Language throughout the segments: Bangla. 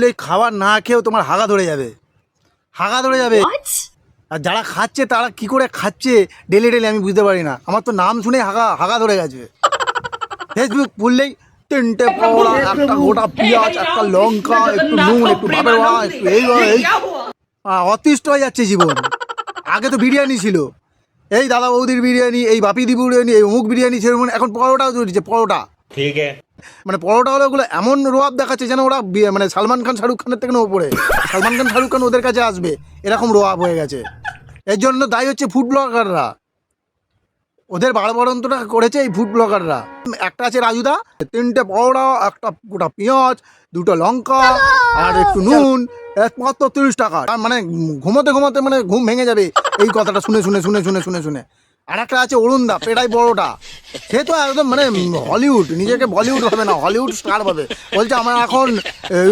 এই খাবার না খেয়েও তোমার হাগা ধরে যাবে, হাগা ধরে যাবে। আর যারা খাচ্ছে তারা কি করে খাচ্ছে ডেলি ডেলি আমি বুঝতে পারি না। আমার তো নাম শুনে হাগা ধরে গেছে। ফেসবুক খুললেই 3টে পকোড়া, একটা গোটা পেঁয়াজ, একটা লঙ্কা, একটু নুন, একটু বাপের বাড়া, একটু এই অতিষ্ঠ হয়ে যাচ্ছে জীবন। আগে তো বিরিয়ানি ছিল, এই দাদা বৌদির বিরিয়ানি, এই বাপিদি বিরিয়ানি, এই অমুক বিরিয়ানি, সেরকম এখন পরোটাও চলছে। পরোটা ঠিক আছে, মানে পরোটা হলো ওগুলো এমন রোয়াব দেখাচ্ছে যেন ওরা মানে সালমান খান শাহরুখ খানের থেকে ওপরে। সালমান খান শাহরুখ খান ওদের কাছে আসবে এরকম রোয়াব হয়ে গেছে। এর জন্য দায়ী হচ্ছে ফুড ব্লগাররা, ওদের বাড়াবাড়ন্তটা করেছে এই ফুড ব্লগাররা। একটা আছে রাজুদা, 3টে পরোটা, একটা গোটা পেঁয়াজ, 2টো লঙ্কা আর একটু নুন, মাত্র 30 টাকা। মানে ঘুমোতে ঘুমোতে মানে ঘুম ভেঙে যাবে এই কথাটা শুনে শুনে শুনে শুনে শুনে শুনে। আর একটা আছে অরুণদা, পেটাই বড়োটা, সে তো একদম মানে হলিউড, নিজেকে বলিউড হবে না, হলিউড স্টার হবে। বলছে আমার এখন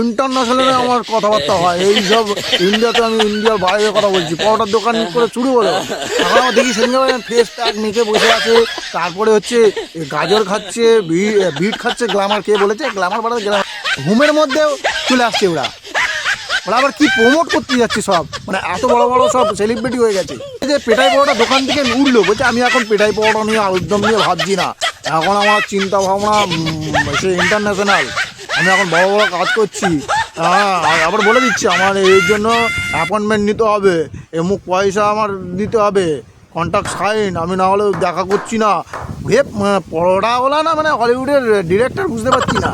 ইন্টারন্যাশনালে আমার কথাবার্তা হয়, এইসব ইন্ডিয়াতে, আমি ইন্ডিয়ার বাইরে কথা বলছি। পরোটার দোকান করে শুরু হলো, এখন আমার দেখি সেদিন ফেস প্যাক মেখে বসে আছে। তারপরে হচ্ছে গাজর খাচ্ছে, বিট খাচ্ছে। গ্ল্যামার কে বলেছে? গ্ল্যামার বাড়াতে গ্ল্যামার ঘুমের মধ্যেও চলে আসছে ওরা। ওরা আবার কি প্রমোট করতে যাচ্ছে সব, মানে এত বড় বড় সব সেলিব্রিটি হয়ে গেছে। এই যে পেটাই পরোটা দোকান থেকে উঠলো, বলছে আমি এখন পেটাই পরোটা নিয়ে আলুরদম নিয়ে ভাবছি না, এখন আমার চিন্তা ভাবনা সে ইন্টারন্যাশনাল, আমি এখন বড় বড় কাজ করছি। হ্যাঁ, আবার বলে দিচ্ছি আমার এর জন্য অ্যাপয়েন্টমেন্ট নিতে হবে, এমুক পয়সা আমার দিতে হবে, কন্ট্রাক্ট সাইন, আমি না হলে দেখা করছি না। পরোটাওয়ালা না মানে হলিউডের ডিরেক্টর বুঝতে পারছি না।